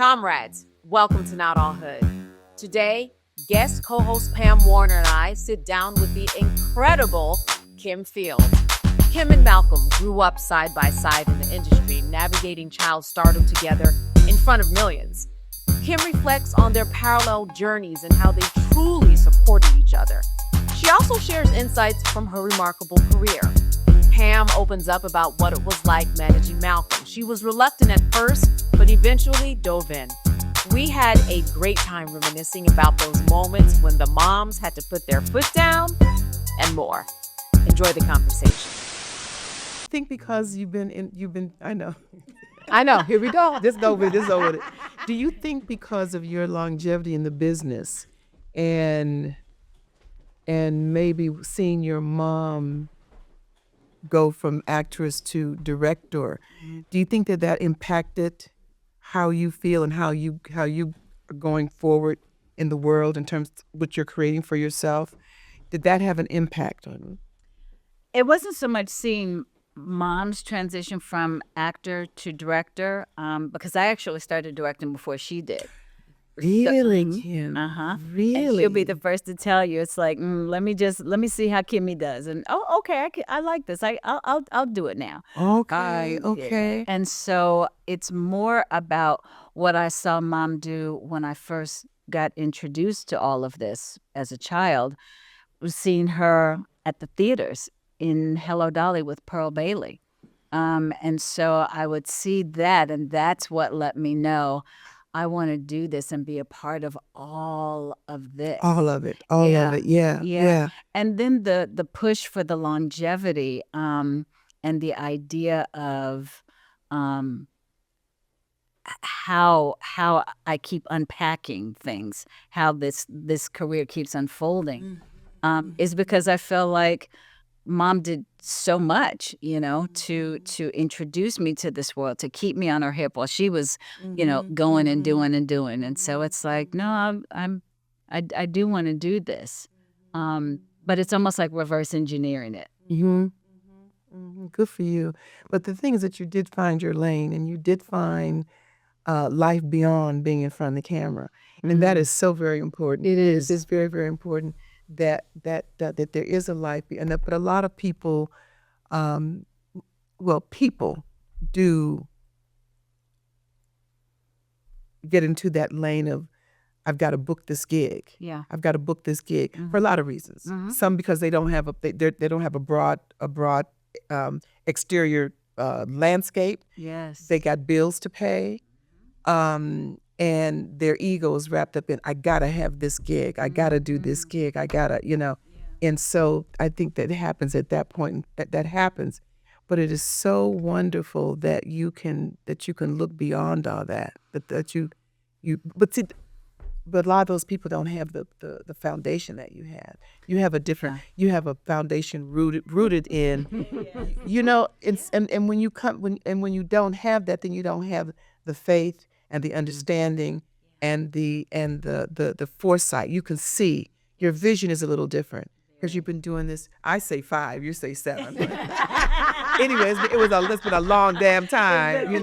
Comrades, welcome to Not All Hood. Today, guest co-host Pam Warner and I sit down with the incredible Kim Fields. Kim and Malcolm grew up side by side in the industry, navigating child stardom together in front of millions. Kim reflects on their parallel journeys and how they truly supported each other. She also shares insights from her remarkable career. Pam opens up about what it was like managing Malcolm. She was reluctant at first, but eventually dove in. We had a great time reminiscing about those moments when the moms had to put their foot down and more. Enjoy the conversation. I think because I know. Here we go. This is over it. Do you think because of your longevity in the business and maybe seeing your mom go from actress to director, do you think that impacted how you feel and how you are going forward in the world in terms of what you're creating for yourself? Did that have an impact on you? It wasn't so much seeing mom's transition from actor to director, because I actually started directing before she did. Really, Kim? Really? And she'll be the first to tell you. It's like, let me see how Kimmy does, and okay, I like this. I'll do it now. Okay. And so it's more about what I saw mom do when I first got introduced to all of this as a child. Was seeing her at the theaters in Hello Dolly with Pearl Bailey, and so I would see that, and that's what let me know I want to do this and be a part of all of this. All of it. Yeah. And then the push for the longevity, and the idea of how I keep unpacking things, how this career keeps unfolding, is because I feel like mom did so much, to introduce me to this world, to keep me on her hip while she was, going and doing. And so it's like, no, I do want to do this. But it's almost like reverse engineering it. Good for you. But the thing is that you did find your lane, and you did find life beyond being in front of the camera. And that is so very important. It is. It's very, very important that there is a life beyond that. But a lot of people, people do get into that lane of, I've got to book this gig. Yeah. I've got to book this gig for a lot of reasons. Some because they don't have they don't have a broad exterior landscape. Yes. They got bills to pay. And their ego is wrapped up in, I gotta have this gig, I gotta do this gig, I gotta, And so I think that happens at that point, that happens. But it is so wonderful that you can look beyond all that. But a lot of those people don't have the foundation that you have. You have you have a foundation rooted in, and when you don't have that, then you don't have the faith and the understanding and the foresight. You can see your vision is a little different because you've been doing this. I say 5, you say 7. Anyways, it's been a long damn time,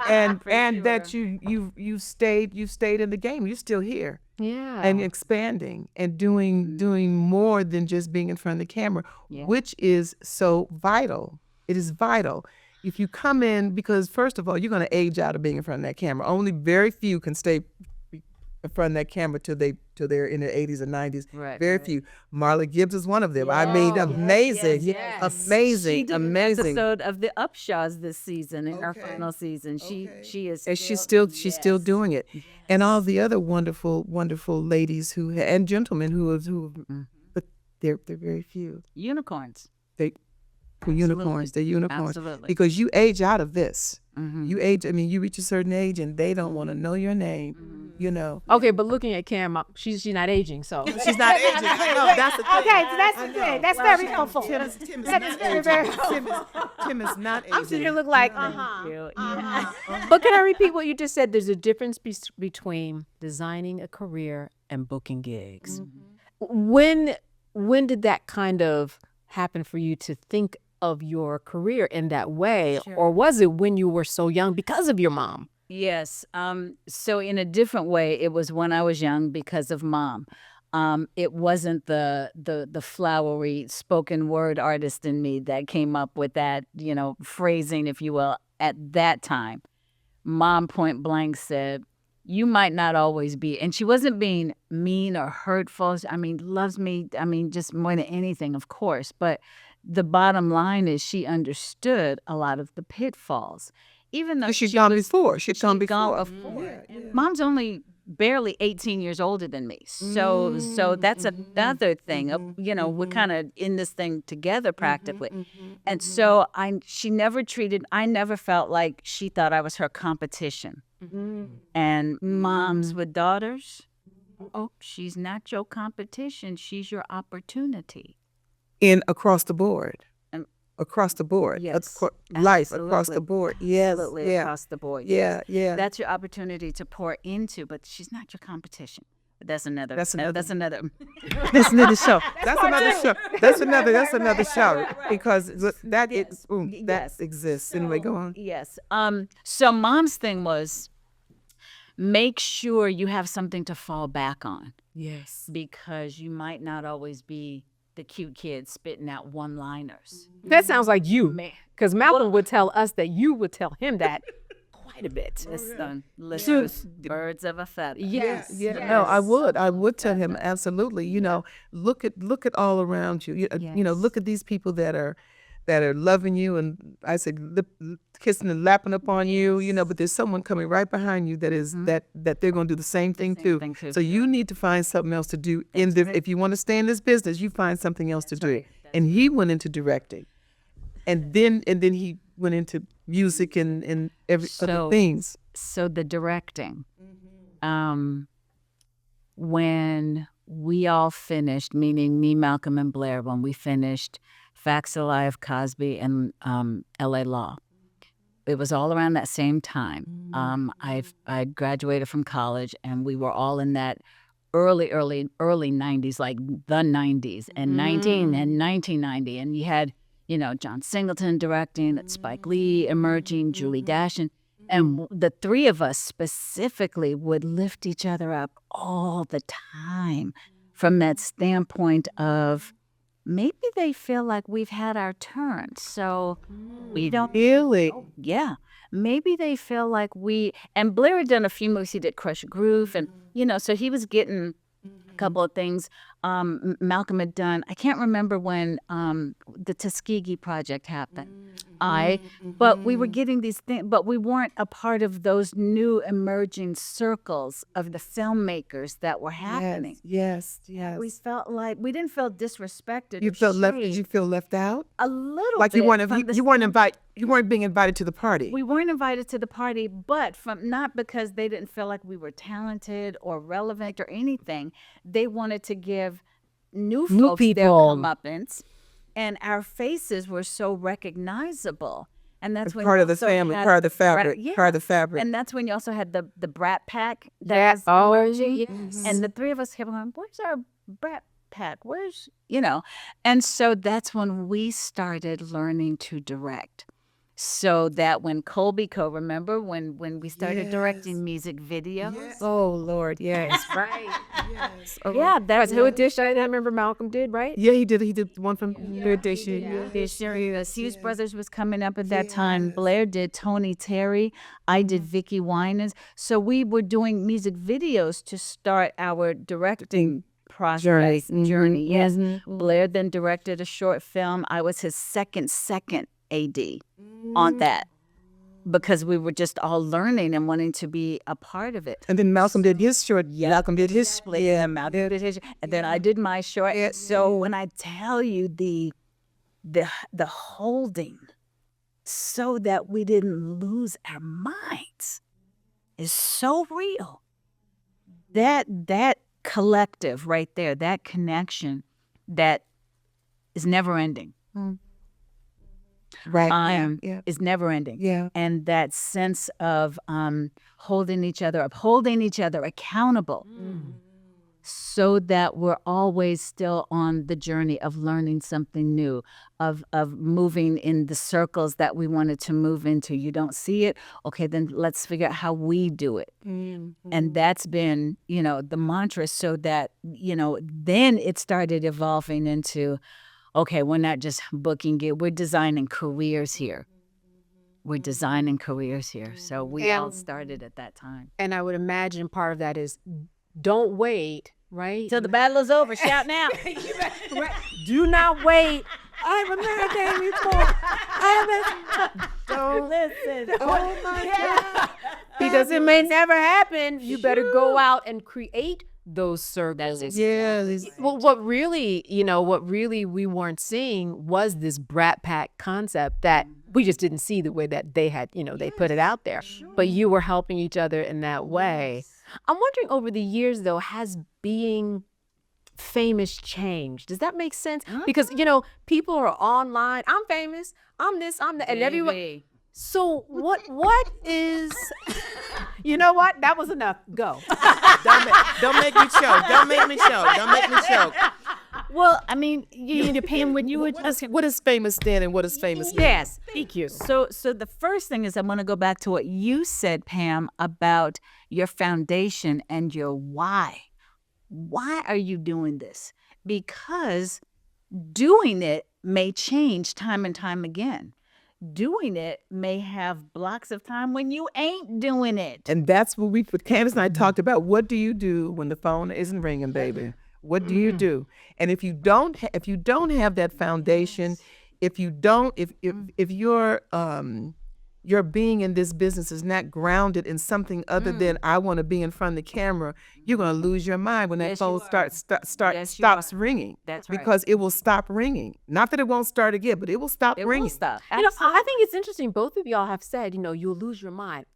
and that you stayed in the game. You're still here, and expanding and doing more than just being in front of the camera, which is so vital. It is vital. If you come in, because first of all, you're going to age out of being in front of that camera. Only very few can stay in front of that camera till they're in their 80s and 90s. Right, very few. Marla Gibbs is one of them. I mean, amazing, amazing, she did amazing. An episode of the Upshaws this season, in her final season. She is, and she's still doing it, and all the other wonderful ladies and gentlemen but they're very few. Unicorns. They're unicorns. Absolutely. Because you age out of this. You age. I mean, you reach a certain age, and they don't want to know your name. Okay, but looking at Cam, she's not aging, so she's not aging. I know, that's the thing. Okay, so that's the thing. That's very helpful. Tim is not aging. I'm sitting here look like, But can I repeat what you just said? There's a difference between designing a career and booking gigs. When did that kind of happen for you to think of your career in that way? Sure. Or was it when you were so young because of your mom? Yes. So in a different way, it was when I was young because of Mom. It wasn't the flowery spoken word artist in me that came up with that, phrasing, if you will, at that time. Mom point blank said, "You might not always be," and she wasn't being mean or hurtful. I mean, loves me. I mean, just more than anything, of course. But the bottom line is she understood a lot of the pitfalls. Even though She'd gone before. She'd gone gone before. before. Mom's only barely 18 years older than me. So that's another thing. We're kind of in this thing together practically. And so she I never felt like she thought I was her competition. And moms with daughters, oh, she's not your competition. She's your opportunity. Across the board. And Across the board. yes, Life across absolutely. the board. Yes. Absolutely, Yeah. across the board. Yeah. Yeah. That's your opportunity to pour into, but she's not your competition. But that's another. That's no, another- that's another. That's another show. That's another show. That's another show because that Yes. that exists. Anyway, go on. Yes. So Mom's thing was make sure you have something to fall back on Yes. because you might not always be the cute kid spitting out one-liners. That sounds like you, man. Because Malcolm would tell us that you would tell him that quite a bit. Listen, birds of a feather. Yes. Yeah. No, I would tell him absolutely. Look at all around you. Look at these people that are loving you, and I said kissing and lapping up on you. But there's someone coming right behind you that is that they're going to do the same thing too. So you need to find something else to do if you want to stay in this business. You find something else to do. And he went into directing, and then he went into music and every other things. So the directing, when we all finished, meaning me, Malcolm, and Blair, when we finished Facts of Life, Cosby, and L.A. Law, it was all around that same time. I graduated from college, and we were all in that early 90s, like the 90s, and 1990, and you had John Singleton directing, Spike Lee emerging, Julie Dashin. And the three of us specifically would lift each other up all the time from that standpoint of maybe they feel like we've had our turn. So we don't. Really? Yeah. Maybe they feel like and Blair had done a few movies. He did Crush a Groove. And, so he was getting a couple of things. Malcolm had done, I can't remember when the Tuskegee Project happened. But we were getting these things, but we weren't a part of those new emerging circles of the filmmakers that were happening. Yes. We felt like we didn't feel disrespected. You felt left. Did you feel left out? A little Like bit. you weren't being invited to the party. We weren't invited to the party, but not because they didn't feel like we were talented or relevant or anything. They wanted to give new folks their comeuppance, and our faces were so recognizable. And that's when part you of the also family, had part of the fabric, yeah. part of the fabric. And that's when you also had the Brat Pack that was emerging. And the three of us kept going, "Where's our Brat Pack? Where's?" And so that's when we started learning to direct. So that when Colby remember when we started directing music videos? Yes. Oh, Lord, yes, right. Yes. Yeah, that's who edition I remember Malcolm did, right? Yeah, he did. He did one from New edition. The Hughes Brothers was coming up at that time. Blair did Tony Terry. I did Vicky Winans. So we were doing music videos to start our directing process journey. Yes. Blair then directed a short film. I was his second AD on that because we were just all learning and wanting to be a part of it. And then Malcolm did his short. Malcolm did his split. Yeah, Malcolm did his, and then I did my short. So when I tell you the holding so that we didn't lose our minds is so real. That collective right there, that connection that is never ending. Right. Is never ending. Yeah. And that sense of holding each other up, holding each other accountable. so that we're always still on the journey of learning something new, of moving in the circles that we wanted to move into. You don't see it? Okay, then let's figure out how we do it. And that's been, the mantra, so that, then it started evolving into, okay, we're not just booking it, we're designing careers here. We're designing careers here. So we all started at that time. And I would imagine part of that is don't wait, right? Till the battle is over, shout now. Do not wait. I haven't heard that before. Don't listen. Oh my God. Because it may never happen. You better go out and create those circles. Well, what really we weren't seeing was this Brat Pack concept that we just didn't see the way that they had, they put it out there. But you were helping each other in that way. I'm wondering, over the years, though, has being famous changed? Does that make sense? Because, people are online. I'm famous. I'm this, I'm that. And everyone. So what is, you know what? That was enough. Go. Don't make me choke. Don't make me choke. Well, I mean, Pam, when you were What is famous then and what is famous now? Yes. Thank you. So the first thing is, I want to go back to what you said, Pam, about your foundation and your why. Why are you doing this? Because doing it may change time and time again. Doing it may have blocks of time when you ain't doing it. And that's what Candace and I talked about. What do you do when the phone isn't ringing, baby? What do you do? And if you don't have that foundation, if your being in this business is not grounded in something other than I want to be in front of the camera, you're going to lose your mind when that phone stops ringing. That's right. Because it will stop ringing. Not that it won't start again, but it will stop ringing. Will stop. I think it's interesting. Both of y'all have said, you'll lose your mind.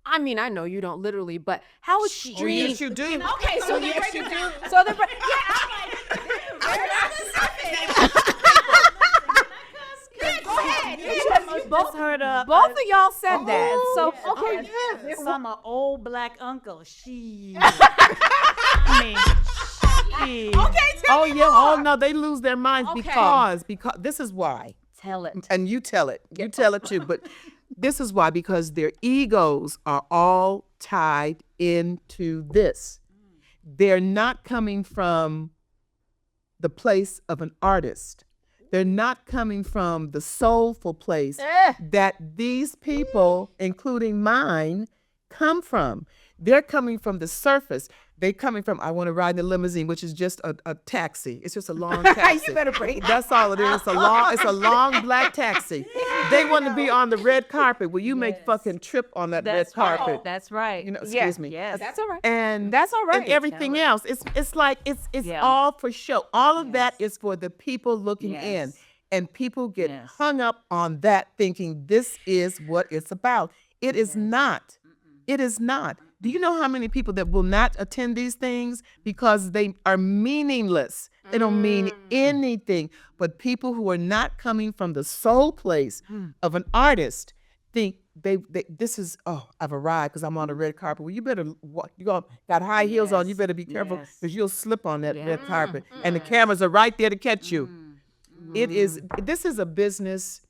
I mean, I know you don't literally, but how extreme? Yes, you do. Okay, so yes, you do. So I'm go ahead. Both of y'all said that. So okay, Some old black uncle. She. okay. Oh yeah. Oh no, they lose their minds because this is why. Tell it. And you tell it. You tell it too. But this is why, because their egos are all tied into this. They're not coming from the place of an artist. They're not coming from the soulful place that these people, including mine, come from. They're coming from the surface. They're coming from, I want to ride in the limousine, which is just a taxi. It's just a long taxi. You better break. That's all it is. It's a long black taxi. They want to be on the red carpet. Well, you may fucking trip on that red carpet. That's right. Excuse me. Yes. That's all right. And that's all right. And everything else, it's all for show. All of that is for the people looking in, and people get hung up on that, thinking this is what it's about. It is not. It is not. Do you know how many people that will not attend these things because they are meaningless? They don't mean anything. But people who are not coming from the soul place of an artist think this is, I've arrived because I'm on the red carpet. Well, you better walk. Got high heels on. You better be careful because you'll slip on that red carpet. And the cameras are right there to catch you. This is a business.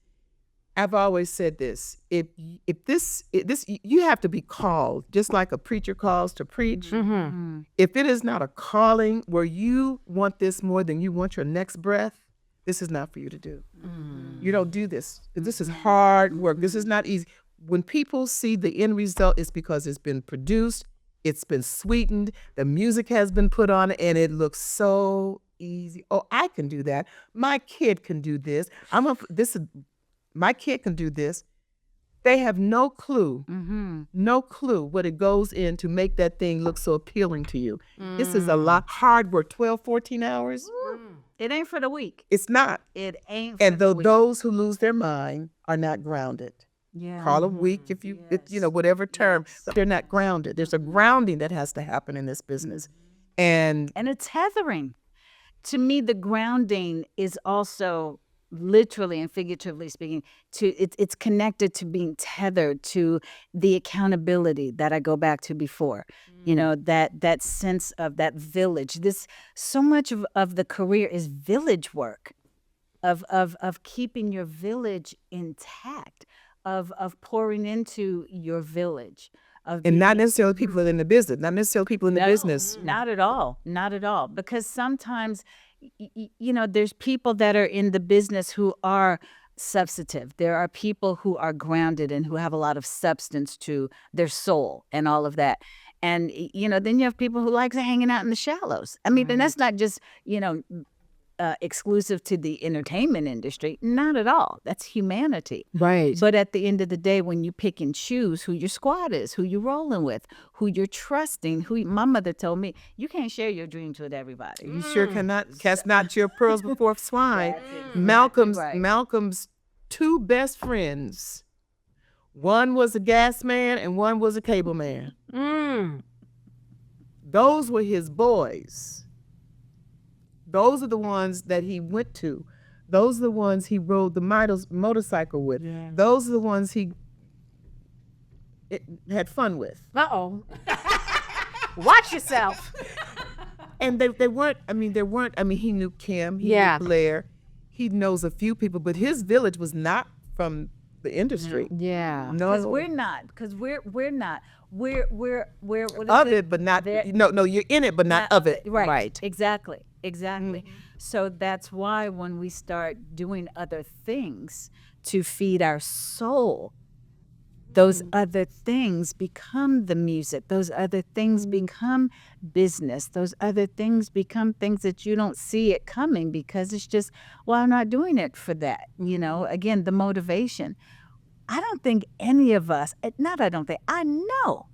I've always said this. If you have to be called, just like a preacher calls to preach. If it is not a calling where you want this more than you want your next breath, this is not for you to do. You don't do this. This is hard work. This is not easy. When people see the end result, it's because it's been produced, it's been sweetened, the music has been put on it, and it looks so easy. Oh, I can do that. My kid can do this. My kid can do this. They have no clue what it goes in to make that thing look so appealing to you. This is a lot hard work, 12, 14 hours. It ain't for the weak. It's not. It ain't for the weak. Those who lose their mind are not grounded. Yeah. Call them weak if you, whatever term, but they're not grounded. There's a grounding that has to happen in this business. And a tethering. To me, the grounding is also literally and figuratively speaking, it's connected to being tethered to the accountability that I go back to before. You know, that sense of that village. This so much of the career is village work, of keeping your village intact, of pouring into your village. And not necessarily people in the business, not necessarily people in the business. Not at all. Not at all. Because sometimes, you know, there's people that are in the business who are substantive. There are people who are grounded and who have a lot of substance to their soul and all of that. And, you know, then you have people who like hanging out in the shallows. I mean, and that's not just, you know, exclusive to the entertainment industry. Not at all. That's humanity. Right. But at the end of the day, when you pick and choose who your squad is, who you're rolling with, who you're trusting, my mother told me, you can't share your dreams with everybody. You sure cannot. Cast not your pearls before swine. Malcolm's two best friends. One was a gas man and one was a cable man. Those were his boys. Those are the ones that he went to. Those are the ones he rode the motorcycle with. Yeah. Those are the ones he had fun with. Uh-oh. Watch yourself. And they weren't, he knew Kim, he knew Blair. He knows a few people, but his village was not from the industry. Yeah. No. Because we're not. Because we're not. We're what is of it? But not, no, you're in it, but not of it. Right. Exactly. So that's why when we start doing other things to feed our soul, those other things become the music. Those other things become business. Those other things become things that you don't see it coming because it's just, well, I'm not doing it for that. You know, again, the motivation. I don't think any of us, I know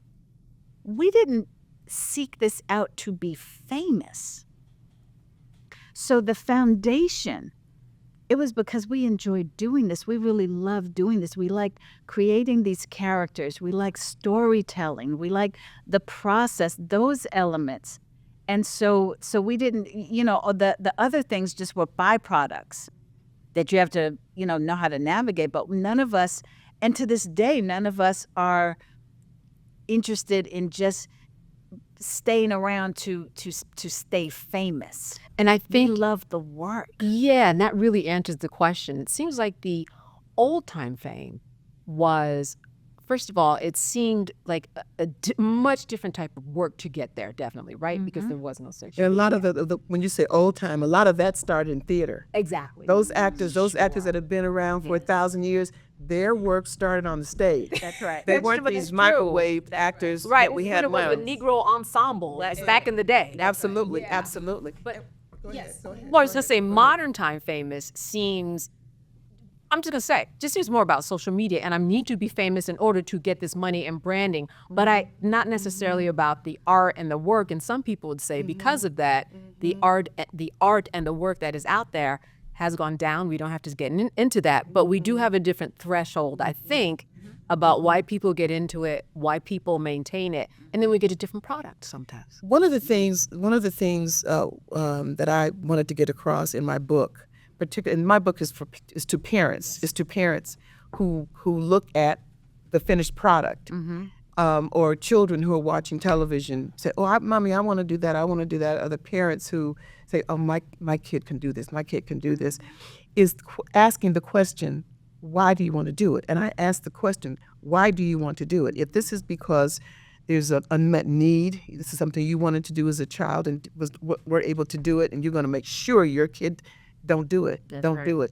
we didn't seek this out to be famous. So the foundation, it was because we enjoyed doing this. We really loved doing this. We liked creating these characters. We liked storytelling. We liked the process, those elements. And so we didn't, you know, the other things just were byproducts that you have to, you know how to navigate. But none of us, and to this day, none of us are interested in just staying around to stay famous. And I think we love the work. Yeah, and that really answers the question. It seems like the old time fame was, first of all, it seemed like a much different type of work to get there, definitely, right? Because there was no such. A lot of the when you say old time, a lot of that started in theater. Exactly. Those actors that have been around for 1,000 years, their work started on the stage. That's right. They weren't these microwave actors that we had with the Negro ensemble back in the day. Absolutely. But yes. Well, I was going to say modern time famous seems, I'm just going to say, just seems more about social media, and I need to be famous in order to get this money and branding, but not necessarily about the art and the work. And some people would say because of that, the art and the work that is out there has gone down. We don't have to get into that, but we do have a different threshold, I think, about why people get into it, why people maintain it, and then we get a different product sometimes. One of the things that I wanted to get across in my book, particularly, and my book is to parents who look at the finished product, or children who are watching television say, "Oh, mommy, I want to do that. I want to do that." Other parents who say, "Oh, my kid can do this. My kid can do this," is asking the question, "Why do you want to do it?" And I ask the question, "Why do you want to do it?" If this is because there's an unmet need, this is something you wanted to do as a child and were able to do it, and you're going to make sure your kid don't do it. Do it.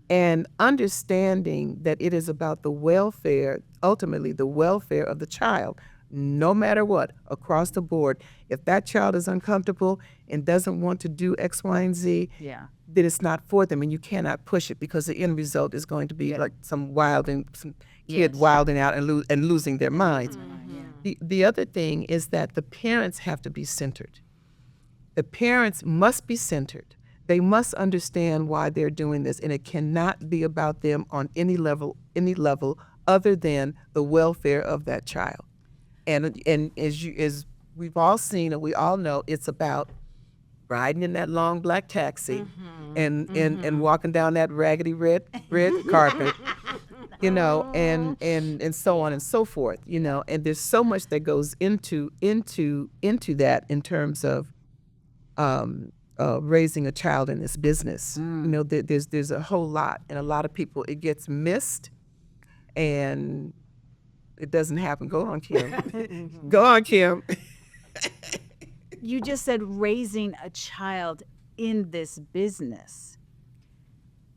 And understanding that it is about the welfare, ultimately the welfare of the child, no matter what, across the board. If that child is uncomfortable and doesn't want to do X, Y, and Z, then it's not for them, and you cannot push it because the end result is going to be like some kid wilding out and losing their minds. The other thing is that the parents have to be centered. The parents must be centered. They must understand why they're doing this, and it cannot be about them on any level other than the welfare of that child. And as we've all seen and we all know, it's about riding in that long black taxi and walking down that raggedy red carpet, you know, and so on and so forth, you know. And there's so much that goes into that in terms of raising a child in this business. You know, there's a whole lot, and a lot of people, it gets missed, and it doesn't happen. Go on, Kim. Go on, Kim. You just said raising a child in this business.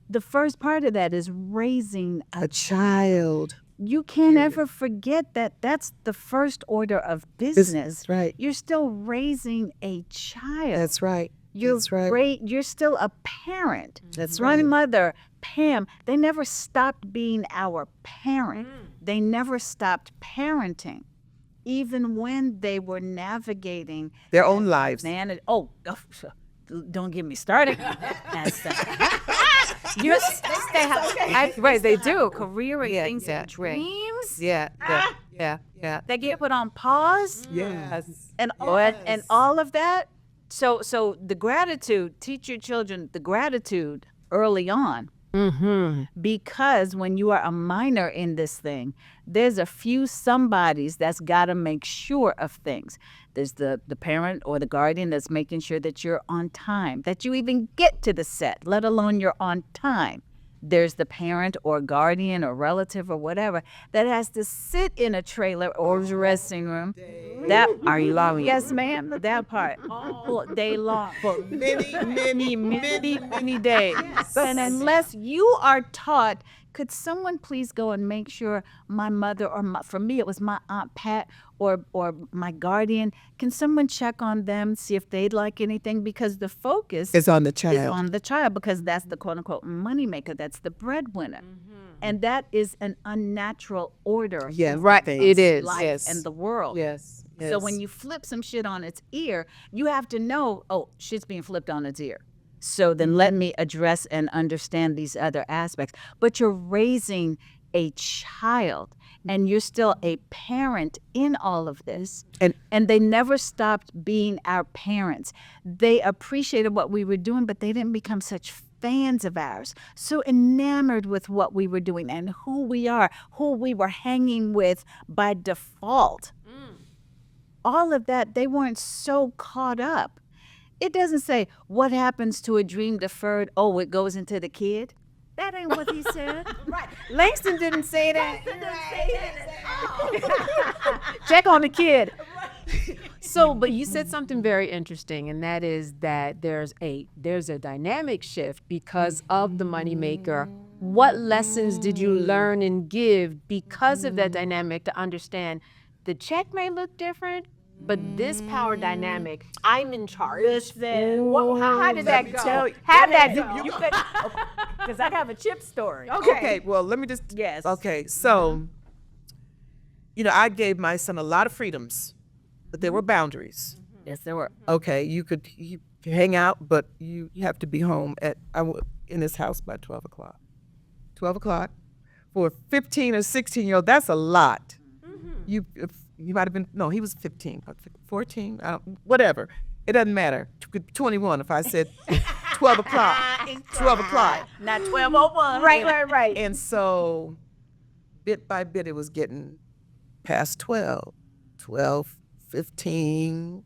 The first part of that is raising A child. You can't ever forget that that's the first order of business. Right. You're still raising a child. That's right. You're That's right. You're still a parent. That's My right. mother, Pam, they never stopped being our parent. They never stopped parenting, even when they were navigating Their own lives. Don't get me started. Right, they do. Career and things and dreams. Yeah. They get put on pause. Yes. And all of that. So the gratitude, teach your children the gratitude early on. Because when you are a minor in this thing, there's a few somebodies that's got to make sure of things. There's the parent or the guardian that's making sure that you're on time, that you even get to the set, let alone you're on time. There's the parent or guardian or relative or whatever that has to sit in a trailer or dressing room. Are you lying? Yes, ma'am. That part all day long for many days. And unless you are taught, could someone please go and make sure my mother for me it was my Aunt Pat or my guardian, can someone check on them, see if they'd like anything? Because the focus It's on the is child. on the child, because that's the quote unquote moneymaker, that's the breadwinner. And that is an unnatural order. Yeah, Right, it is. Life Yes. and the world. Yes. So when you flip some shit on its ear, you have to know, oh, shit's being flipped on its ear. So then let me address and understand these other aspects. But you're raising a child and you're still a parent in all of this. And they never stopped being our parents. They appreciated what we were doing, but they didn't become such fans of ours, so enamored with what we were doing and who we are, who we were hanging with by default. All of that, they weren't so caught up. It doesn't say, what happens to a dream deferred? Oh, it goes into the kid. That ain't what he said. Right. Langston didn't say that. Check on the kid. So, but you said something very interesting, and that is that there's a dynamic shift because of the moneymaker. What lessons did you learn and give because of that dynamic to understand the check may look different, but this power dynamic, I'm in charge. How did that go? How did that go? Because I have a chip story. Okay, well, let me just. Yes. Okay, so, you know, I gave my son a lot of freedoms, but there were boundaries. Yes, there were. Okay, you could hang out, but you have to be home in this house by 12 o'clock. 12 o'clock. For a 15 or 16-year-old, that's a lot. You might have been, no, he was 15, 14, whatever. It doesn't matter. 21 if I said 12 o'clock. 12 o'clock. Not 12:01. Right. And so, bit by bit, it was getting past 12, 12:15,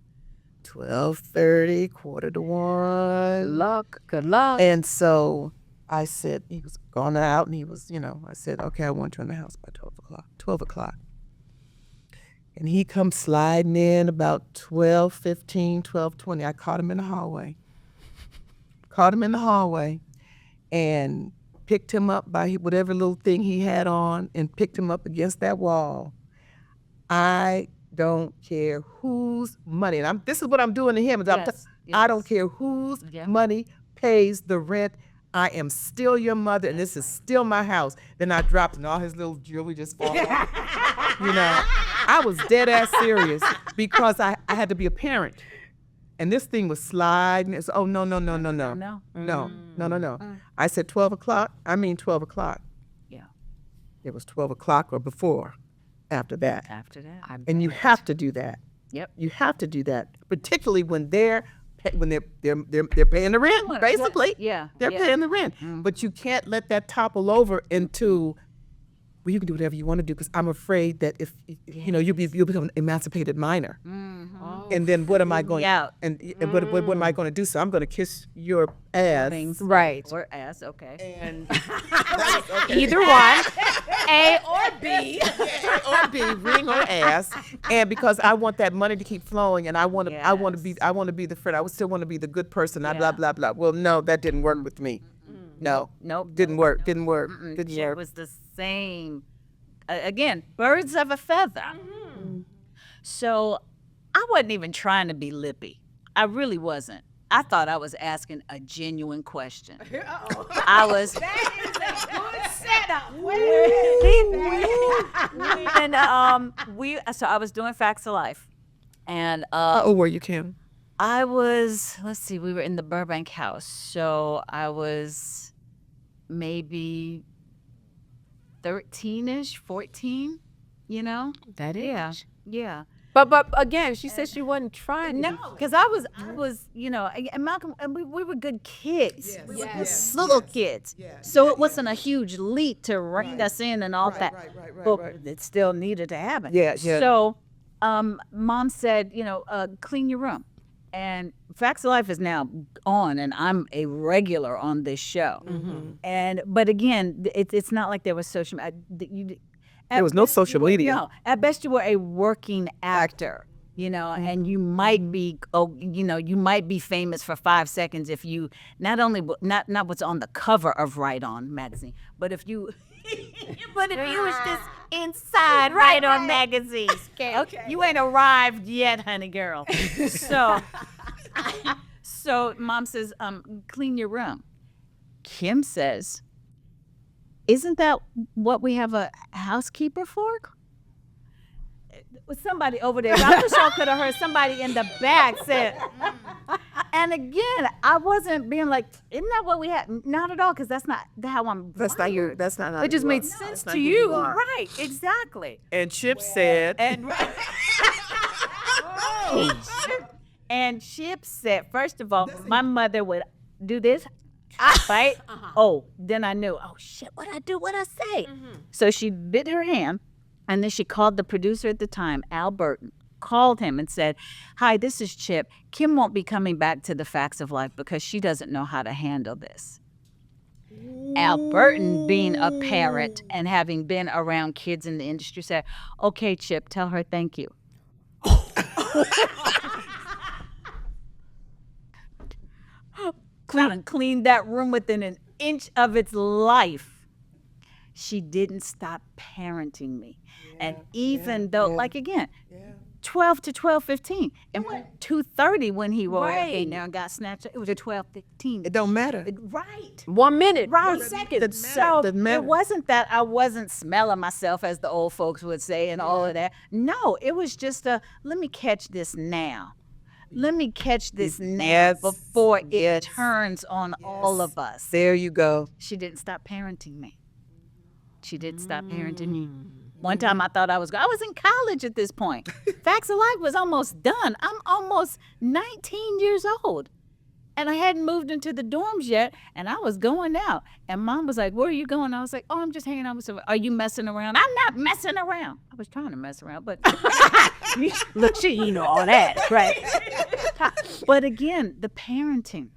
12:30, 1:45. Good luck. And so I said, he was gone out, and he was, I said, okay, I want you in the house by 12 o'clock. And he comes sliding in about 12:15, 12:20. I caught him in the hallway. And picked him up by whatever little thing he had on and picked him up against that wall. I don't care whose money, and this is what I'm doing to him. I don't care whose money pays the rent. I am still your mother, and this is still my house. Then I dropped, and all his little jewelry just fall off. I was dead ass serious because I had to be a parent. And this thing was sliding. It's, oh, no. No. I said 12 o'clock. I mean 12 o'clock. Yeah. It was 12 o'clock or before, after that. After that. And you have to do that. Yep. You have to do that, particularly when they're when they're paying the rent, basically. Yeah, They're yeah. paying the rent. But you can't let that topple over into, well, you can do whatever you want to do, because I'm afraid that if you'll become an emancipated minor, and then what am I going? Yeah. And what am I going to do? So I'm going to kiss your ass. Right. Or ass, okay. And Either one, A or B. or B, ring or ass, and because I want that money to keep flowing, and I want to be the friend. I would still want to be the good person. Blah blah blah. Well, no, that didn't work with me. No, Nope. didn't work. Didn't work. It was the same. Again, birds of a feather. So I wasn't even trying to be lippy. I really wasn't. I thought I was asking a genuine question. I was. That is a good setup. So I was doing Facts of Life, and How old were you, Kim? I was. Let's see, we were in the Burbank house, so I was maybe 13ish, 14. You know. That is. Yeah. But again, she said she wasn't trying. No, because I was, and Malcolm, and we were good kids. We were good little kids. So it wasn't a huge leap to rein us in and all that. But it still needed to happen. Yeah. So, Mom said, clean your room. And Facts of Life is now on, and I'm a regular on this show. But again, it's not like there was social media. There was no social media. No, at best you were a working actor, and you might be, you might be famous for 5 seconds if you not what's on the cover of Right On magazine, but if you was just inside Right On magazines, okay, you ain't arrived yet, honey girl. So Mom says, clean your room. Kim says, isn't that what we have a housekeeper for? Was somebody over there? I wish y'all could have heard somebody in the back said. And again, I wasn't being like, isn't that what we had? Not at all, because that's not how I'm. That's not your. That's not. It just made sense to you. Right, exactly. And Chip said. And Chip said, first of all, my mother would do this. Right? Oh, then I knew. Oh shit! What'd I do? What'd I say? So she bit her hand, and then she called the producer at the time, Al Burton. Called him and said, "Hi, this is Chip. Kim won't be coming back to the Facts of Life because she doesn't know how to handle this." Al Burton, being a parent and having been around kids in the industry, said, "Okay, Chip, tell her thank you." Cleaned that room within an inch of its life. She didn't stop parenting me. And even though, like again, 12 to 12:15. It wasn't 2:30 when he was okay now and got snatched. It was a 12:15. It don't matter. Right. 1 minute, Right. 1 second. So it wasn't that I wasn't smelling myself, as the old folks would say, and all of that. No, it was just let me catch this now. Let me catch this now before it turns on all of us. There you go. She didn't stop parenting me. She didn't stop parenting me. One time I thought I was in college at this point. Facts of Life was almost done. I'm almost 19 years old. And I hadn't moved into the dorms yet, and I was going out. And Mom was like, "Where are you going?" I was like, "Oh, I'm just hanging out with someone." "Are you messing around?" "I'm not messing around." I was trying to mess around, but Look, you know all that, right? But again, the parenting.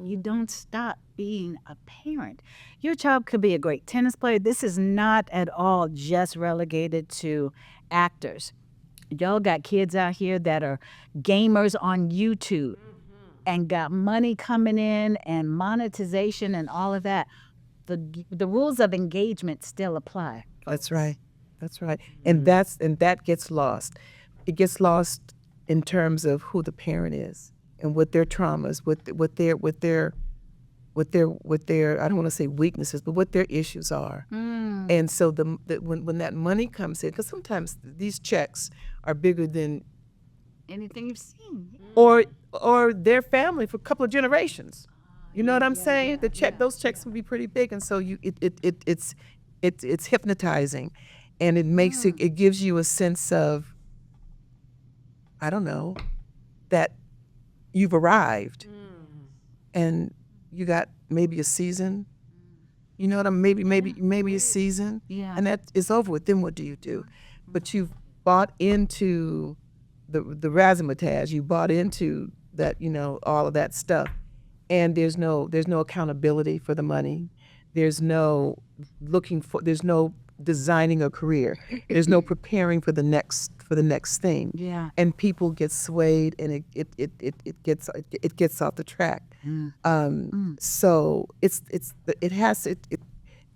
You don't stop being a parent. Your child could be a great tennis player. This is not at all just relegated to actors. Y'all got kids out here that are gamers on YouTube and got money coming in and monetization and all of that. The rules of engagement still apply. That's right. And that gets lost. It gets lost in terms of who the parent is and what their traumas, what their I don't want to say weaknesses, but what their issues are. And so when that money comes in, because sometimes these checks are bigger than Anything you've seen. or their family for a couple of generations. You know what I'm saying? Those checks can be pretty big, and so it's hypnotizing, and it makes it gives you a sense of, I don't know, that you've arrived and you got maybe a season, you know what I mean? Maybe a season, and that is over with. Then what do you do? But you've bought into the razzmatazz. You bought into that, you know, all of that stuff, and there's no accountability for the money. There's no there's no designing a career. There's no preparing for the next thing. Yeah. And people get swayed, and it gets off the track. So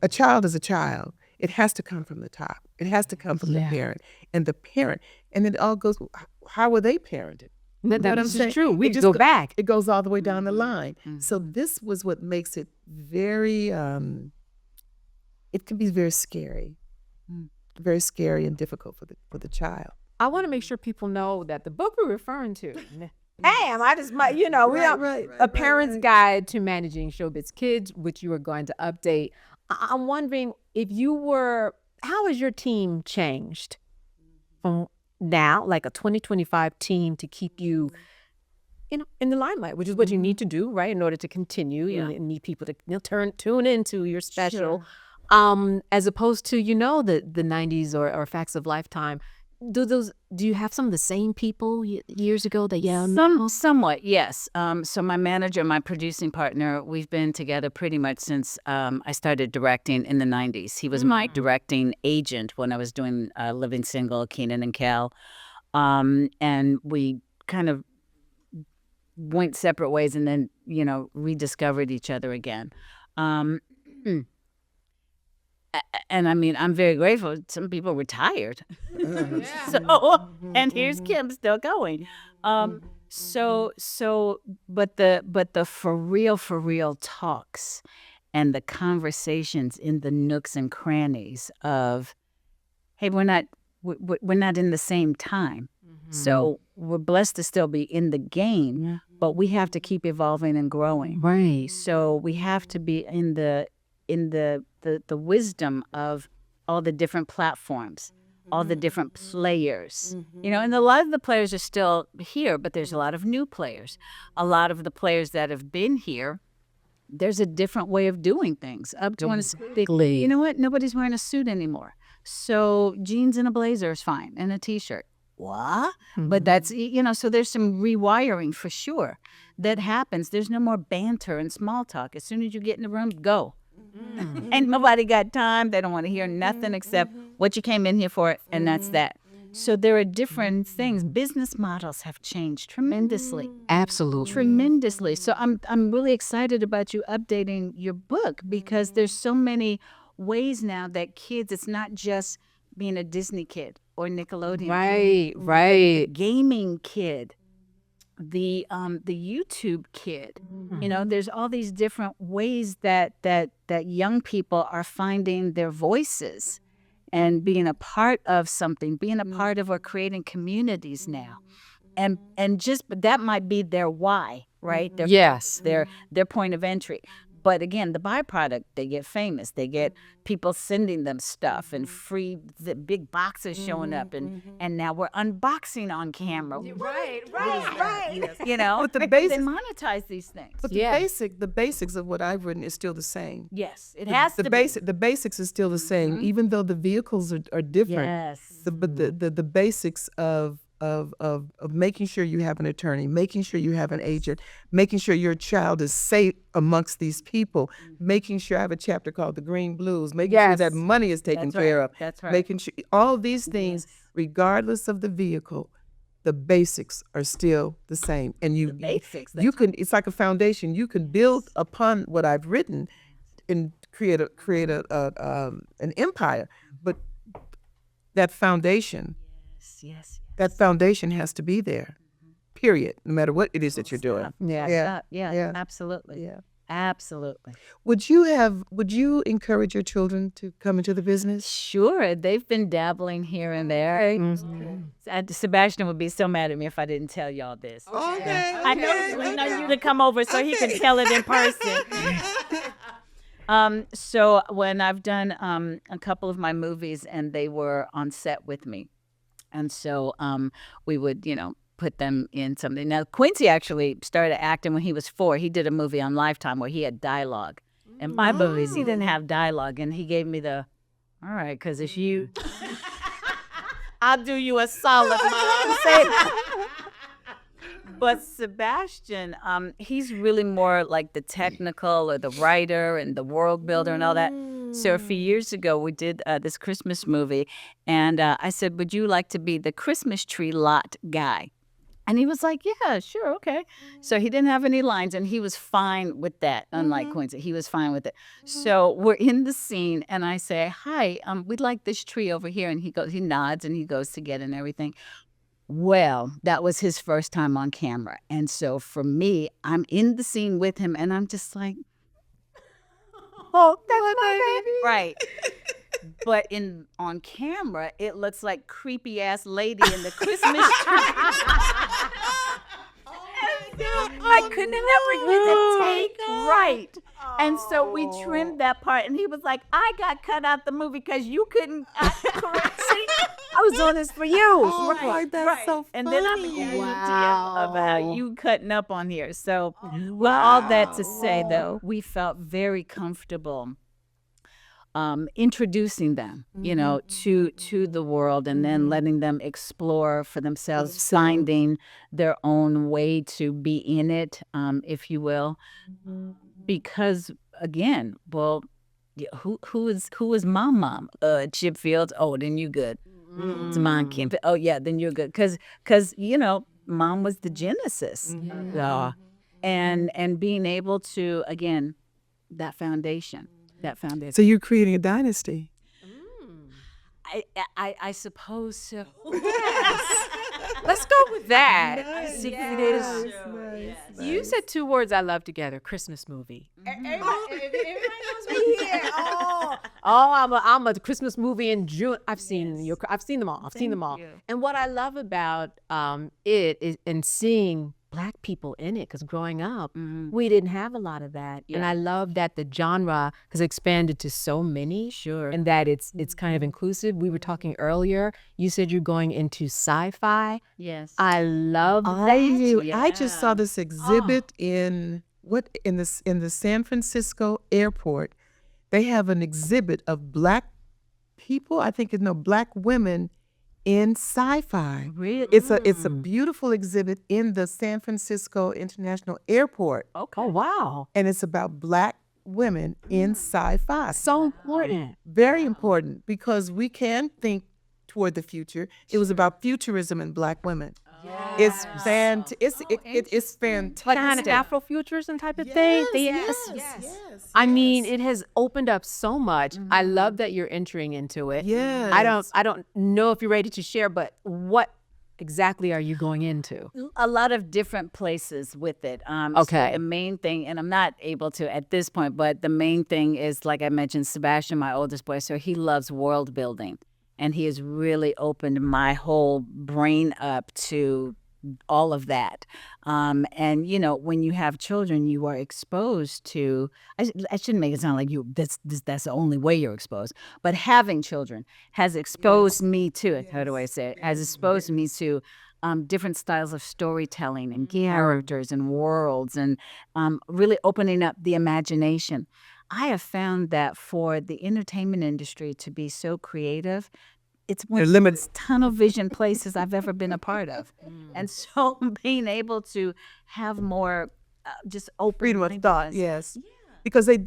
a child is a child. It has to come from the top. It has to come from the parent, and then it all goes. How were they parented? That's true. We just go back. It goes all the way down the line. So this was what makes it very. It can be very scary and difficult for the child. I want to make sure people know that the book we're referring to, Pam, I just might, you know, A Parent's Guide to Managing Showbiz Kids, which you are going to update. I'm wondering how has your team changed from now, like a 2025 team, to keep you, you know, in the limelight, which is what you need to do, right, in order to continue. You need people to, you know, tune into your special, as opposed to, you know, the 90s or Facts of Lifetime. Do you have some of the same people years ago that Somewhat, yes. So my manager, my producing partner, we've been together pretty much since I started directing in the 90s. He was my directing agent when I was doing Living Single, Keenan and Kel. And we kind of went separate ways and then, you know, rediscovered each other again. And I mean, I'm very grateful. Some people retired. And here's Kim still going. But the for real talks and the conversations in the nooks and crannies of, hey, we're not in the same time. So we're blessed to still be in the game, but we have to keep evolving and growing. Right. So we have to be in the wisdom of all the different platforms, all the different players. You know, and a lot of the players are still here, but there's a lot of new players. A lot of the players that have been here, there's a different way of doing things. You know what? Nobody's wearing a suit anymore. So jeans and a blazer is fine, and a T-shirt. What? But that's, you know, so there's some rewiring for sure that happens. There's no more banter and small talk. As soon as you get in the room, go. Ain't nobody got time. They don't want to hear nothing except what you came in here for, and that's that. So there are different things. Business models have changed tremendously. Absolutely. Tremendously. So I'm really excited about you updating your book, because there's so many ways now that kids, it's not just being a Disney kid or Nickelodeon kid. Right. Gaming kid. The YouTube kid, you know, there's all these different ways that young people are finding their voices and being a part of something, being a part of or creating communities now, and but that might be their why, right? Their point of entry. But again, the byproduct, they get famous. They get people sending them stuff and free, the big boxes showing up. And now we're unboxing on camera. Right. You know, But the they basic- monetize these things. But the basics of what I've written is still the same. Yes, it has to be. The basics is still the same, even though the vehicles are different. Yes. But the basics of making sure you have an attorney, making sure you have an agent, making sure your child is safe amongst these people, making sure I have a chapter called The Green Blues, making sure that money is taken care of. That's right. Making sure all these things, regardless of the vehicle, the basics are still the same. And you can, it's like a foundation. You can build upon what I've written and create an empire. But that foundation, that foundation has to be there, period, no matter what it is that you're doing. Yeah, absolutely. Yeah. Absolutely. Would you encourage your children to come into the business? Sure, they've been dabbling here and there. Sebastian would be so mad at me if I didn't tell y'all this. Okay. I know you to come over so he can tell it in person. So when I've done a couple of my movies and they were on set with me, and so we would, you know, put them in something. Now, Quincy actually started acting when he was 4. He did a movie on Lifetime where he had dialogue. In my movies, he didn't have dialogue, and he gave me the, all right, because it's you. I'll do you a solid, Mom. But Sebastian, he's really more like the technical or the writer and the world builder and all that. So a few years ago, we did this Christmas movie, and I said, would you like to be the Christmas tree lot guy? And he was like, yeah, sure, okay. So he didn't have any lines, and he was fine with that, unlike Quincy. He was fine with it. So we're in the scene, and I say, hi, we'd like this tree over here. And he nods, and he goes to get it and everything. Well, that was his first time on camera. And so for me, I'm in the scene with him, and I'm just like, oh, that's my baby. Right. But on camera, it looks like creepy ass lady in the Christmas tree. I could never get the take right. And so we trimmed that part, and he was like, I got cut out the movie because you couldn't correct. See, I was doing this for you. Oh, right, that's so funny. And then I'm guilty about you cutting up on here. So all that to say, though, we felt very comfortable introducing them, to the world, and then letting them explore for themselves, finding their own way to be in it, if you will. Because again, well, who is my mom? Chip Fields. Oh, then you good. It's mine, Kim. Oh yeah, then you're good. Cause mom was the genesis. And being able to, again, that foundation. So you're creating a dynasty. I suppose so. Yes. Let's go with that. You said 2 words I love together: Christmas movie. Everybody knows me here. I'm a Christmas movie in June. I've seen them all. I've seen them all. And what I love about it is in seeing Black people in it, because growing up, we didn't have a lot of that. And I love that the genre has expanded to so many. Sure. And that it's kind of inclusive. We were talking earlier, you said you're going into sci-fi. Yes. I love that. I just saw this exhibit in the San Francisco airport. They have an exhibit of Black people, I think Black women in sci-fi. Really? It's a beautiful exhibit in the San Francisco International Airport. Okay. Oh, wow. And it's about Black women in sci-fi. So important. Very important, because we can think toward the future. It was about futurism and Black women. It's fantastic. It's fantastic. Like kind of Afrofuturism type of thing. Yes. I mean, it has opened up so much. I love that you're entering into it. Yes. I don't know if you're ready to share, but what exactly are you going into? A lot of different places with it. Okay. So the main thing, and I'm not able to at this point, but the main thing is, like I mentioned, Sebastian, my oldest boy, so he loves world building. And he has really opened my whole brain up to all of that. And, when you have children, you are exposed to, I shouldn't make it sound like that's the only way you're exposed, but having children has exposed me to it. How do I say it? Has exposed me to different styles of storytelling and characters and worlds, and really opening up the imagination. I have found that for the entertainment industry to be so creative, it's one of the most tunnel vision places I've ever been a part of. And so being able to have more just open freedom of thought, yes. Yeah. Because they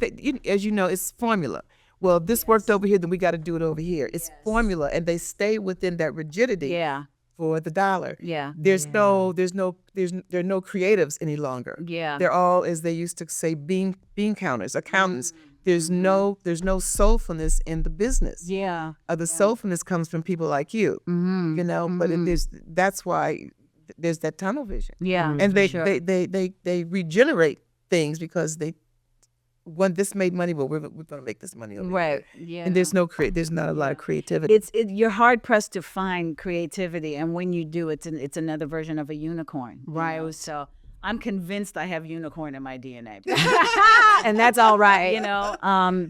as you know, it's formula. Well, if this worked over here, then we got to do it over here. It's formula, and they stay within that rigidity. Yeah. For the dollar. Yeah. There are no creatives any longer. Yeah. They're all, as they used to say, bean counters, accountants. There's no soulfulness in the business. Yeah. The soulfulness comes from people like you. But that's why there's that tunnel vision. Yeah. And they regenerate things because when this made money, well, we're going to make this money over right. here. Yeah. And there's not a lot of creativity. You're hard pressed to find creativity, and when you do, it's another version of a unicorn. Right. So I'm convinced I have unicorn in my DNA. And that's all right.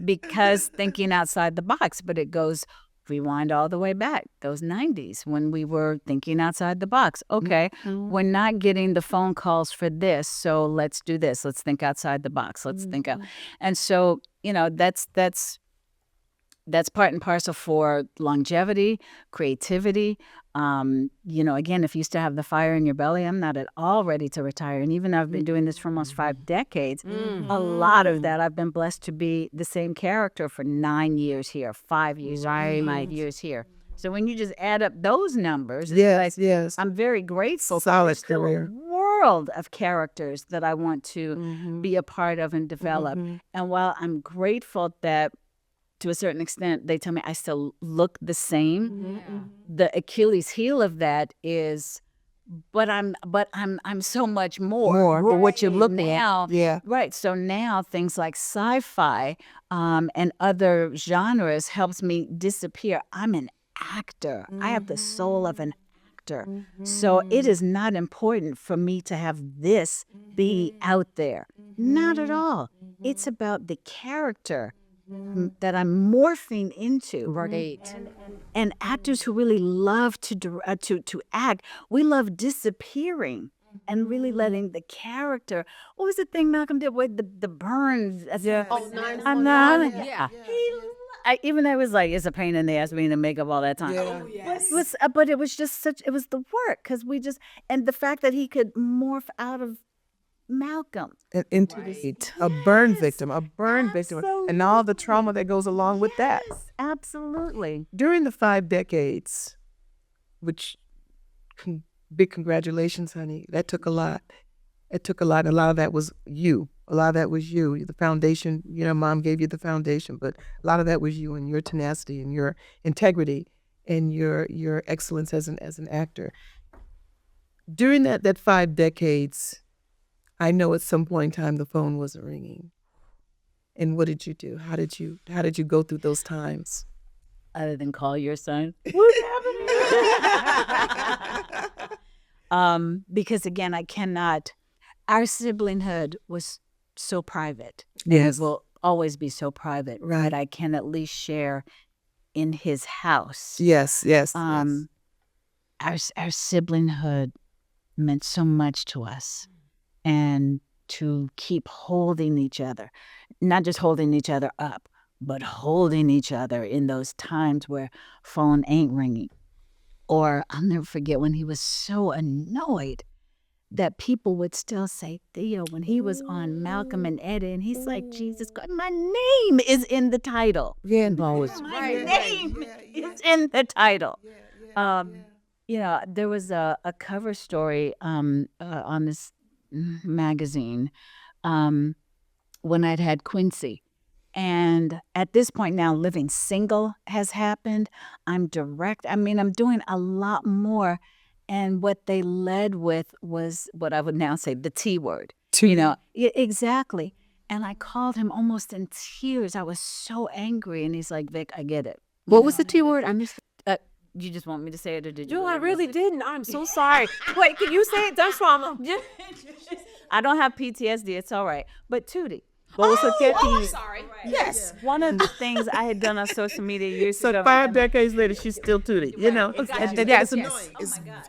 Because thinking outside the box, but it goes rewind all the way back, those 90s when we were thinking outside the box. Okay, we're not getting the phone calls for this, so let's do this. Let's think outside the box. Let's think out. And so, that's part and parcel for longevity, creativity. Again, if you still have the fire in your belly, I'm not at all ready to retire. And even though I've been doing this for almost 5 decades, a lot of that I've been blessed to be the same character for 9 years here, 5 years, 5 years here. So when you just add up those numbers, yes, I'm very grateful solid for career. world of characters that I want to be a part of and develop. And while I'm grateful that to a certain extent, they tell me I still look the same. The Achilles heel of that is, but I'm so much more. More. What you look now, Yeah. right? So now things like sci-fi and other genres helps me disappear. I'm an actor. I have the soul of an actor. So it is not important for me to have this be out there. Not at all. It's about the character that I'm morphing into. Right. And actors who really love to act, we love disappearing and really letting the character. What was the thing Malcolm did with the burns? Yeah. Even I was like, it's a pain in the ass being in makeup all that time. But it was just it was the work because and the fact that he could morph out of Malcolm Into a burn victim, and all the trauma that goes along with that. Absolutely. During the 5 decades, which big congratulations, honey. That took a lot. It took a lot. A lot of that was you. The foundation, Mom gave you the foundation, but a lot of that was you and your tenacity and your integrity and your excellence as an actor. During that 5 decades, I know at some point in time the phone wasn't ringing. And what did you do? How did you go through those times? Other than call your son. Because again, I cannot. Our siblinghood was so private. Yes. It will always be so private. Right. But I can at least share in his house. Yes. Our siblinghood meant so much to us. And to keep holding each other, not just holding each other up, but holding each other in those times where phone ain't ringing. Or I'll never forget when he was so annoyed that people would still say Theo when he was on Malcolm and Eddie, and he's like, Jesus God, my name is in the title. Yeah. My name is in the title. There was a cover story on this magazine when I'd had Quincy. And at this point now, living single has happened. I'm doing a lot more. And what they led with was what I would now say the T word. Exactly. And I called him almost in tears. I was so angry. And he's like, Vic, I get it. What was the T word? I missed. You just want me to say it, or did you? No, I really didn't. I'm so sorry. Wait, can you say it? That's trauma. I don't have PTSD. It's all right. But Tootie. I'm sorry. Yes. One of the things I had done on social media years ago. 5 decades later, she's still Tootie. It's annoying.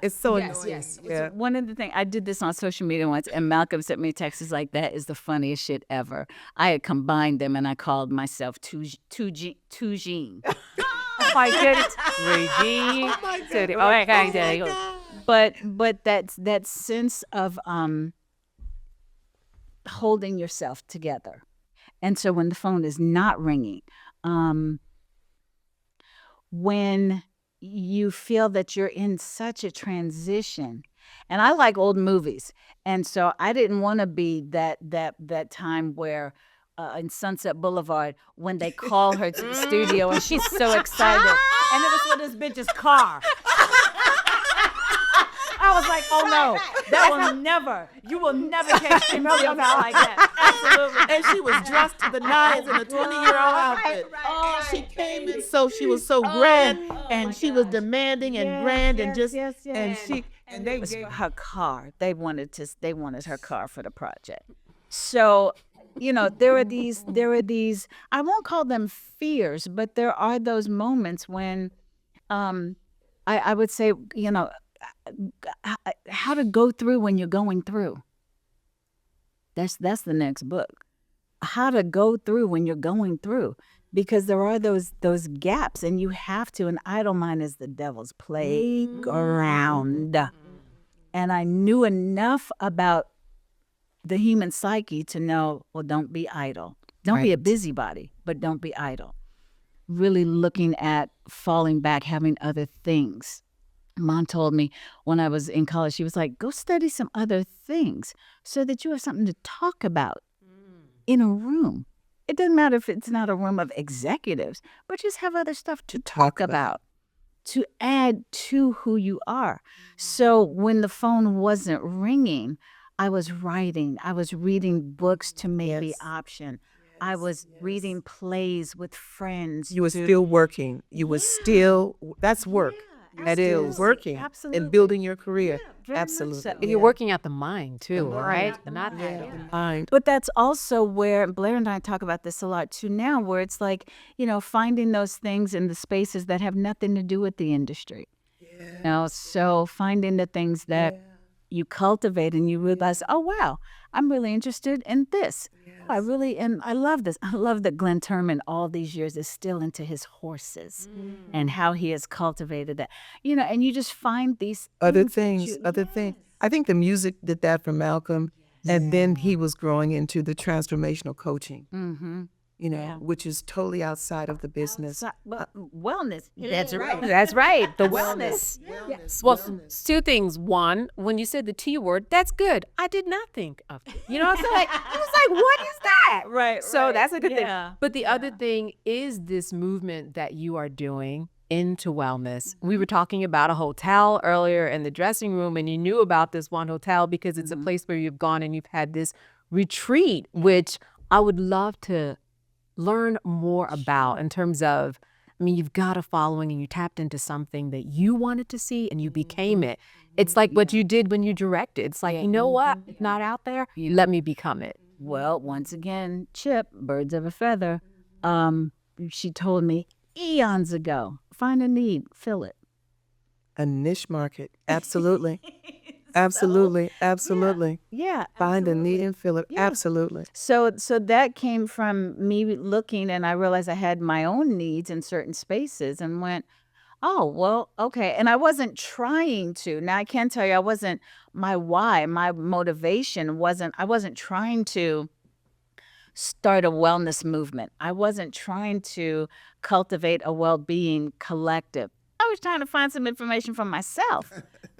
It's so annoying. Yes. Yeah. One of the things, I did this on social media once, and Malcolm sent me a text. He's like, that is the funniest shit ever. I had combined them, and I called myself Two-Gene. Oh my goodness. Regine. But that sense of holding yourself together. And so when the phone is not ringing, when you feel that you're in such a transition, and I like old movies, and so I didn't want to be that time where in Sunset Boulevard when they call her to the studio and she's so excited, and it was for this bitch's car. I was like, oh no, you will never catch me like that. Absolutely. And she was dressed to the nines in a 20-year-old outfit. And she came in she was so grand, and she was demanding and grand and just, and she, and they gave her car. They wanted her car for the project. So there are these, I won't call them fears, but there are those moments when I would say, how to go through when you're going through. That's the next book. How to go through when you're going through, because there are those gaps, and you have to. An idle mind is the devil's playground. And I knew enough about the human psyche to know, well, don't be idle. Don't be a busybody, but don't be idle. Really looking at falling back, having other things. Mom told me when I was in college, she was like, go study some other things so that you have something to talk about in a room. It doesn't matter if it's not a room of executives, but just have other stuff to talk about, to add to who you are. So when the phone wasn't ringing, I was writing. I was reading books to maybe option. I was reading plays with friends. You were still working. You were still, that's work. That is working and building your career. Absolutely. And you're working out the mind too, right? Not Mind. But that's also where Blair and I talk about this a lot too now, where it's like, finding those things in the spaces that have nothing to do with the industry. So finding the things that you cultivate and you realize, oh, wow, I'm really interested in this. I really am. I love this. I love that Glenn Turman all these years is still into his horses and how he has cultivated that. And you just find these Other things. I think the music did that for Malcolm. And then he was growing into the transformational coaching, which is totally outside of the business. Wellness. That's right. That's right. The wellness. Yes. Well, two things. One, when you said the T word, that's good. I did not think of it. You know what I'm saying? I was like, what is that? Right. So that's a good thing. Yeah. But the other thing is this movement that you are doing into wellness. We were talking about a hotel earlier in the dressing room, and you knew about this one hotel because it's a place where you've gone and you've had this retreat, which I would love to learn more about in terms of, you've got a following and you tapped into something that you wanted to see and you became it. It's like what you did when you directed. It's like, you know what? It's not out there. Let me become it. Well, once again, Chip, birds of a feather, she told me eons ago, find a need, fill it. A niche market. Absolutely. Absolutely. Yeah. Find a need and fill it. Yeah. Absolutely. So that came from me looking, and I realized I had my own needs in certain spaces and went, oh, well, okay. And I wasn't trying to. Now I can tell you my why, my motivation I wasn't trying to start a wellness movement. I wasn't trying to cultivate a well-being collective. I was trying to find some information for myself,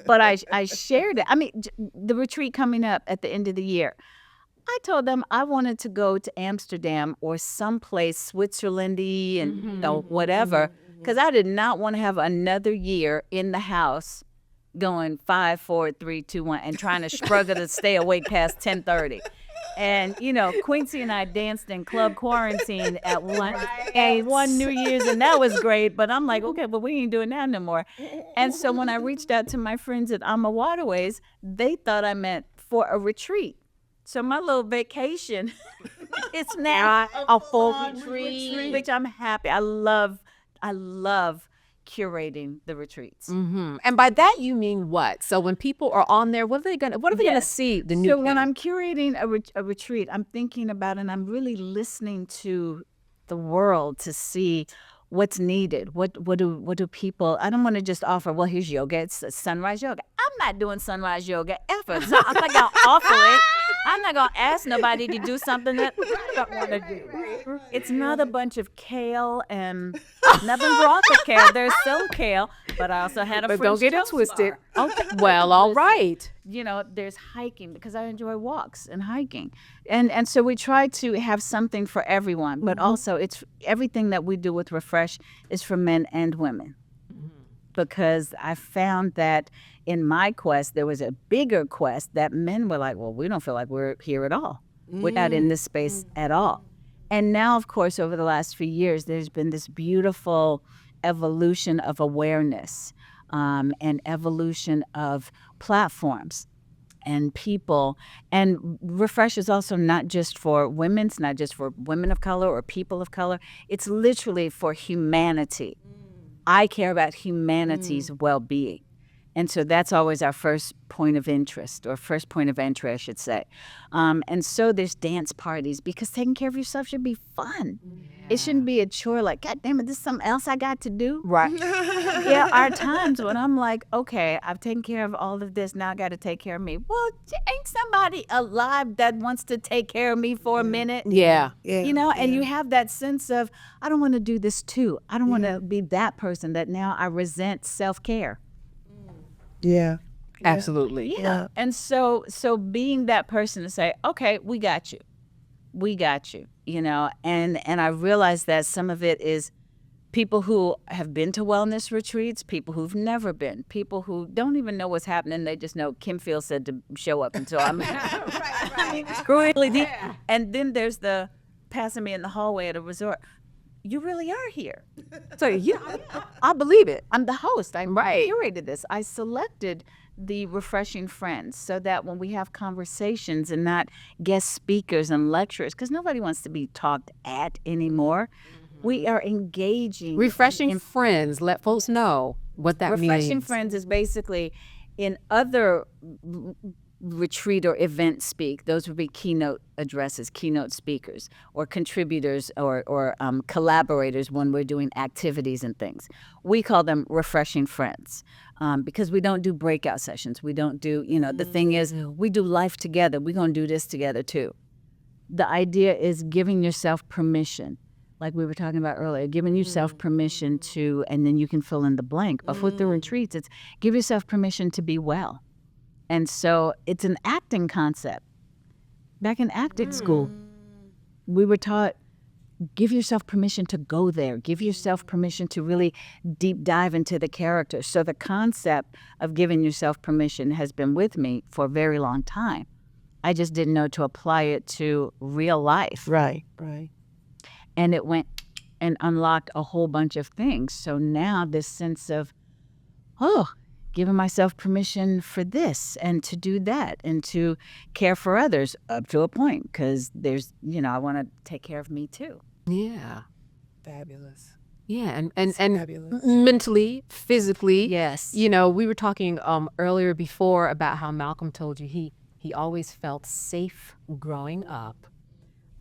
but I shared it. The retreat coming up at the end of the year, I told them I wanted to go to Amsterdam or someplace Switzerlandy and whatever, because I did not want to have another year in the house going 5, 4, 3, 2, 1 and trying to struggle to stay awake past 10:30. And, Quincy and I danced in club quarantine at one New Year's, and that was great. But I'm like, okay, but we ain't doing that no more. And so when I reached out to my friends at Alma Waterways, they thought I meant for a retreat. So my little vacation is now a full retreat, which I'm happy. I love curating the retreats. And by that you mean what? So when people are on there, what are they gonna see? The new. So when I'm curating a retreat, I'm thinking about, and I'm really listening to the world to see what's needed. What do people? I don't want to just offer, well, here's yoga. It's sunrise yoga. I'm not doing sunrise yoga ever. So I'm not gonna offer it. I'm not gonna ask nobody to do something that I don't want to do. It's not a bunch of kale and nothing wrong with kale. There's still kale, but I also had a But French don't get it toast twisted. bar. Okay. Well, all right. There's hiking because I enjoy walks and hiking. And so we try to have something for everyone, but also it's everything that we do with Refresh is for men and women. Because I found that in my quest, there was a bigger quest that men were like, well, we don't feel like we're here at all. We're not in this space at all. And now, of course, over the last few years, there's been this beautiful evolution of awareness and evolution of platforms. and people. And Refresh is also not just for women, it's not just for women of color or people of color. It's literally for humanity. I care about humanity's well-being. And so that's always our first point of interest, or first point of entry, I should say. And so there's dance parties, because taking care of yourself should be fun. It shouldn't be a chore like, God damn it, this is something else I got to do. Right. There are times when I'm like, okay, I've taken care of all of this, now I got to take care of me. Well, ain't somebody alive that wants to take care of me for a minute? Yeah. You know, and you have that sense of, I don't want to do this too. I don't want to be that person that now I resent self-care. Yeah. Absolutely. Yeah. And so being that person to say, okay, we got you. We got you, you know, and I realize that some of it is people who have been to wellness retreats, people who've never been, people who don't even know what's happening. They just know Kim Fields said to show up, and so I'm really deep. And then there's the passing me in the hallway at a resort. You really are here. So I believe it. I'm the host. I Right. curated this. I selected the refreshing friends so that when we have conversations and not guest speakers and lecturers, because nobody wants to be talked at anymore, we are engaging. Refreshing friends. Let folks know what that means. Refreshing friends is basically in other retreat or event speak. Those would be keynote addresses, keynote speakers, or contributors, or collaborators when we're doing activities and things. We call them refreshing friends because we don't do breakout sessions. We don't do, you know, the thing is, we do life together. We're going to do this together too. The idea is giving yourself permission, like we were talking about earlier, giving yourself permission to, and then you can fill in the blank. But with the retreats, it's give yourself permission to be well. And so it's an acting concept. Back in acting school, we were taught, give yourself permission to go there. Give yourself permission to really deep dive into the character. So the concept of giving yourself permission has been with me for a very long time. I just didn't know to apply it to real life. Right. And it went and unlocked a whole bunch of things. So now this sense of, giving myself permission for this and to do that and to care for others up to a point, because there's, you know, I want to take care of me too. Yeah. Fabulous. Yeah, and Fabulous. mentally, physically. Yes. You know, we were talking earlier before about how Malcolm told you he always felt safe growing up.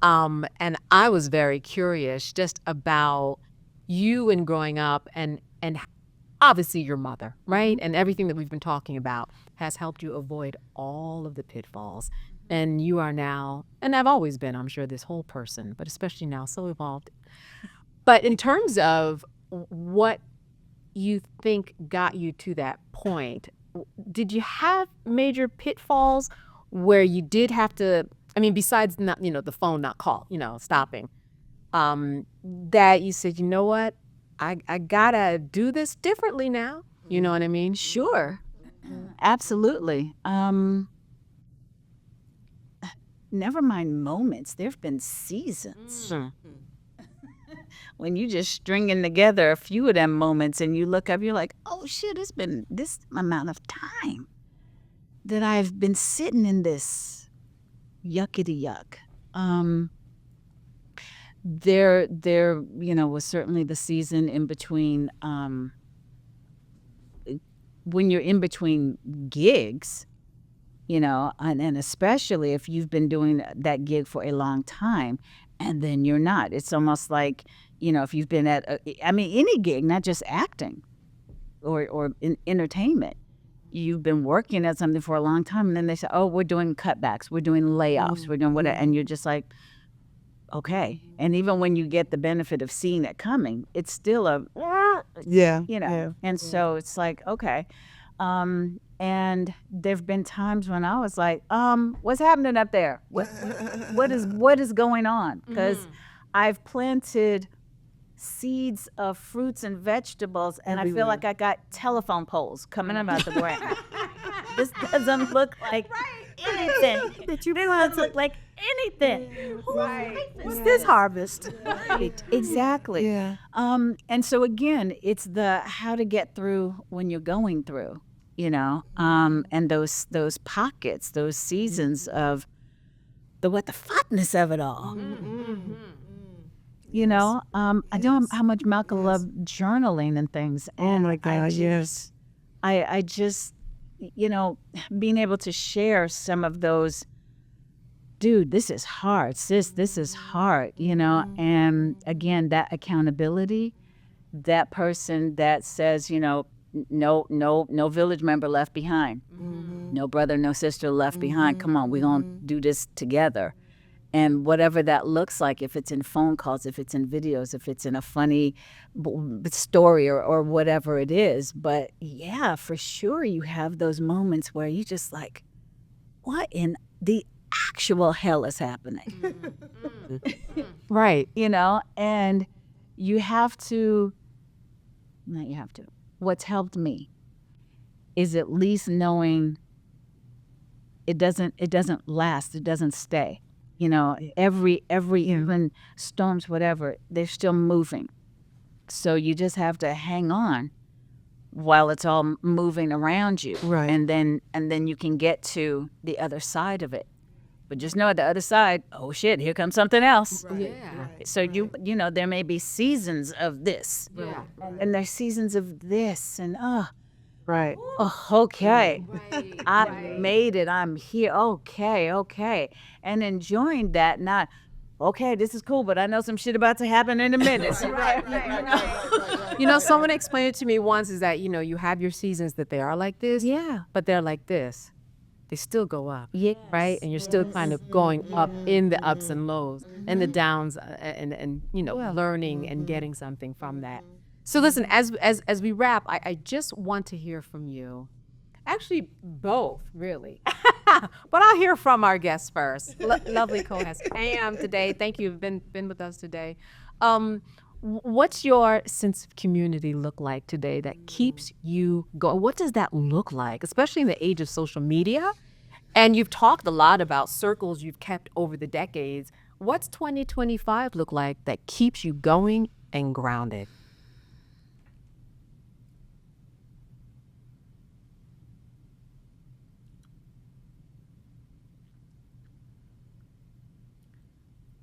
And I was very curious just about you and growing up, and obviously your mother, right? And everything that we've been talking about has helped you avoid all of the pitfalls. And you are now, and I've always been, I'm sure, this whole person, but especially now, so evolved. But in terms of what you think got you to that point, did you have major pitfalls where you did have to, I mean, besides not, you know, the phone not call, you know, stopping, that you said, you know what, I gotta do this differently now. You know what I mean? Sure. Absolutely. Never mind moments. There have been seasons. When you just stringing together a few of them moments and you look up, you're like, oh shit, it's been this amount of time that I've been sitting in this yuckity yuck. There, you know, was certainly the season in between, when you're in between gigs, you know, and especially if you've been doing that gig for a long time and then you're not. It's almost like, you know, if you've been at, any gig, not just acting or in entertainment, you've been working at something for a long time and then they say, oh, we're doing cutbacks, we're doing layoffs, we're doing whatever, and you're just like, okay. And even when you get the benefit of seeing it coming, it's still a, you know. And so it's like, okay. And there've been times when I was like, what's happening up there? What is going on? Because I've planted seeds of fruits and vegetables, and I feel like I got telephone poles coming up out the ground. This doesn't look like anything. This doesn't look like anything. What's this harvest? Right, exactly. Yeah. And so again, it's the how to get through when you're going through. and those pockets, those seasons of the fuckness of it all. I know how much Malcolm loved journaling and things. Oh my God, yes. I just, being able to share some of those, dude, this is hard, sis, this is hard, and again, that accountability, that person that says, no village member left behind, no brother, no sister left behind. Come on, we're going to do this together. And whatever that looks like, if it's in phone calls, if it's in videos, if it's in a funny story or whatever it is. But yeah, for sure, you have those moments where you just like, what in the actual hell is happening? Right. And you have to, not you have to, what's helped me is at least knowing it doesn't last, it doesn't stay. Every even storms, whatever, they're still moving. So you just have to hang on while it's all moving around you. Right. And then you can get to the other side of it. But just know at the other side, oh shit, here comes something else. Right. Yeah. Right. So there may be seasons of this. Yeah. And there's seasons of this and Right. oh, okay. Right. I made it. I'm here. Okay. And enjoying that, not, okay, this is cool, but I know some shit about to happen in a minute. Someone explained it to me once is that, you have your seasons that they are like this, Yeah. but they're like this. They still go up, Yes. right? And you're still kind of going up in the ups and lows and the downs and learning and getting something from that. So listen, as we wrap, I just want to hear from you. Actually, both, really. But I'll hear from our guests first. Lovely co-host Pam today. Thank you. You've been with us today. What's your sense of community look like today that keeps you going? What does that look like, especially in the age of social media? And you've talked a lot about circles you've kept over the decades. What's 2025 look like that keeps you going and grounded?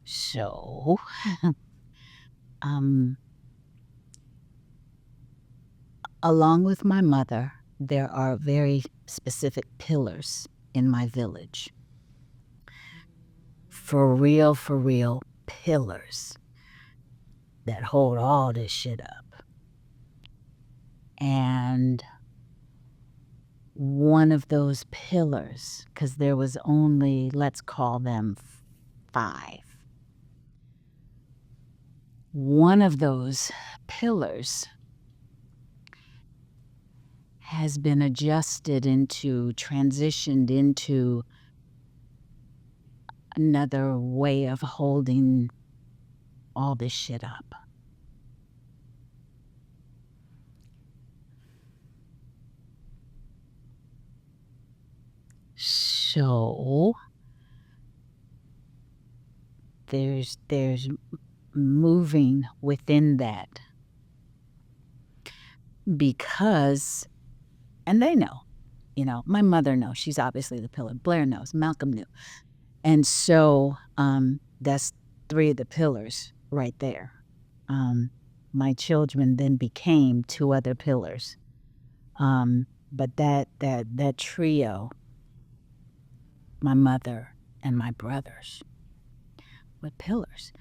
So, along with my mother, there are very specific pillars in my village. For real, pillars that hold all this shit up. And one of those pillars, because there was only, let's call them 5. One of those pillars has been transitioned into another way of holding all this shit up. So there's moving within that because, and they know, my mother knows, she's obviously the pillar, Blair knows, Malcolm knew, and so that's 3 of the pillars right there. My children then became 2 other pillars, but that trio, my mother and my brothers, were pillars.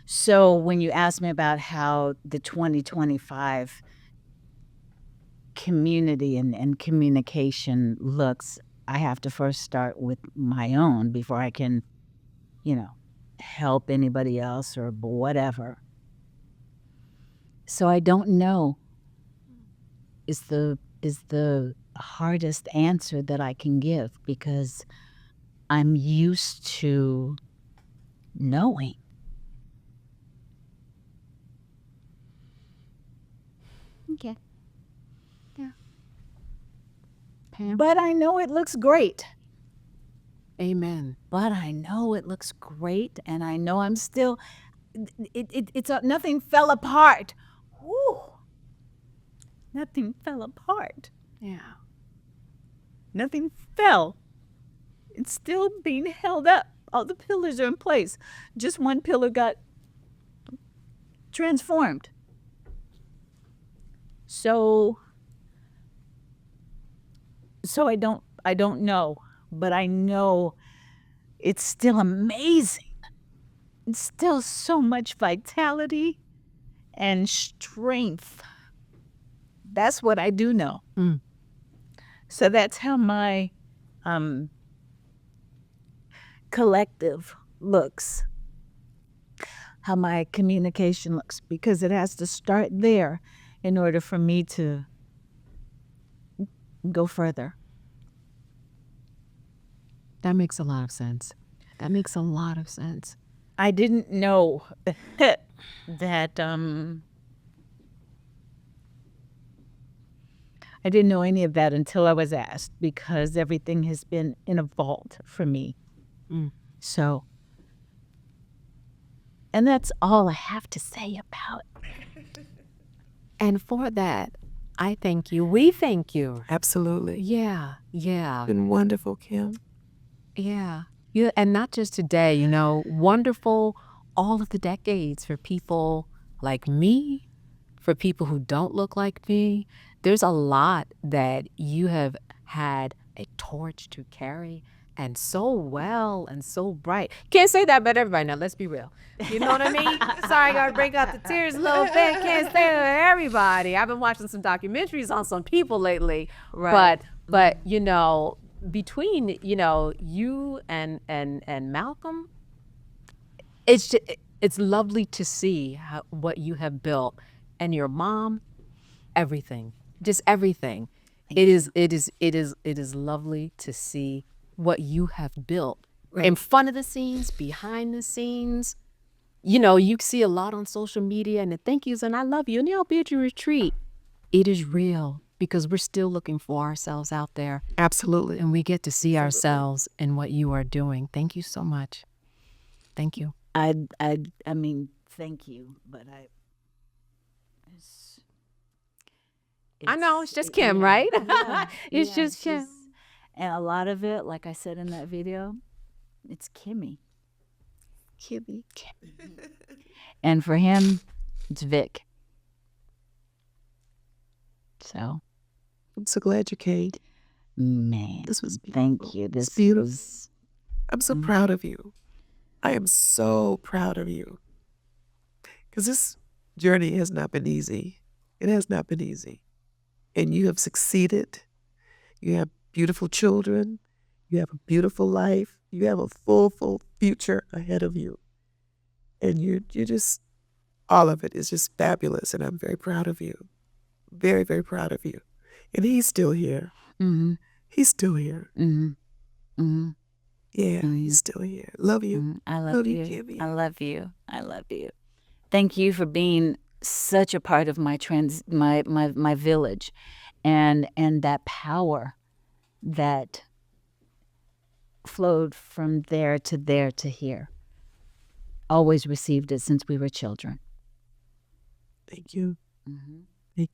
So when you ask me about how the 2025 community and communication looks, I have to first start with my own before I can, help anybody else or whatever. So I don't know is the hardest answer that I can give because I'm used to knowing. Okay. Yeah. Pam? But I know it looks great. Amen. But I know it looks great, and I know I'm still. It's nothing fell apart. Ooh. Nothing fell apart. Yeah. Nothing fell. It's still being held up. All the pillars are in place. Just one pillar got transformed. So I don't know, but I know it's still amazing. It's still so much vitality and strength. That's what I do know. So that's how my collective looks, how my communication looks, because it has to start there in order for me to go further. That makes a lot of sense. That makes a lot of sense. I didn't know that I didn't know any of that until I was asked, because everything has been in a vault for me. So, and that's all I have to say about it. And for that, I thank you. We thank you. Absolutely. Yeah. Been wonderful, Kim. Yeah. And not just today, you know, wonderful all of the decades for people like me, for people who don't look like me. There's a lot that you have had a torch to carry, and so well and so bright. Can't say that about everybody now, let's be real. You know what I mean? Sorry, I gotta break out the tears a little bit. Can't say that about everybody. I've been watching some documentaries on some people lately. Right. But you know, between, you know, you and Malcolm, it's lovely to see what you have built, and your mom, everything, just everything. It is lovely to see what you have built in front of the scenes, behind the scenes. You know, you see a lot on social media, and the thank yous and I love you, and they'll be at your retreat. It is real, because we're still looking for ourselves out there. Absolutely. And we get to see ourselves in what you are doing. Thank you so much. Thank you. I mean, thank you, but I know, it's just Kim, right? Yeah, It's just Kim. And a lot of it, like I said in that video, it's Kimmy. And for him, it's Vic. So, I'm so glad you came. man, This was beautiful. thank you. This beautiful. was I'm so proud of you. I am so proud of you. Because this journey has not been easy. It has not been easy. And you have succeeded. You have beautiful children. You have a beautiful life. You have a full future ahead of you. And you're just, all of it is just fabulous. And I'm very proud of you. Very, very proud of you. And he's still here. He's still here. Yeah, he's still here. Love you. I love you. Kimmy. I love you. I love you. Thank you for being such a part of my my village, and that power that flowed from there to here. Always received it since we were children. Thank you. Thank you.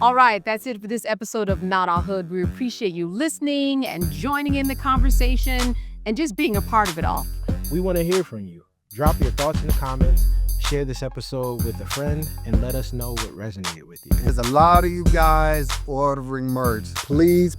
All right, that's it for this episode of Not All Hood. We appreciate you listening and joining in the conversation and just being a part of it all. We want to hear from you. Drop your thoughts in the comments, share this episode with a friend, and let us know what resonated with you. There's a lot of you guys ordering merch. Please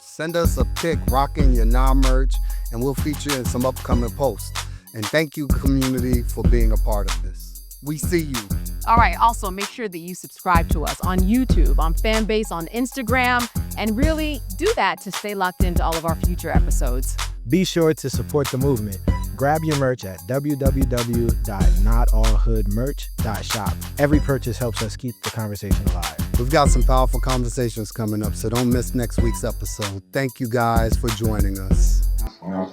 send us a pic rocking your merch, and we'll feature in some upcoming posts. And thank you, community, for being a part of this. We see you. All right, also make sure that you subscribe to us on YouTube, on Fanbase, on Instagram, and really do that to stay locked into all of our future episodes. Be sure to support the movement. Grab your merch at www.notallhoodmerch.shop. Every purchase helps us keep the conversation alive. We've got some powerful conversations coming up, so don't miss next week's episode. Thank you guys for joining us. Now,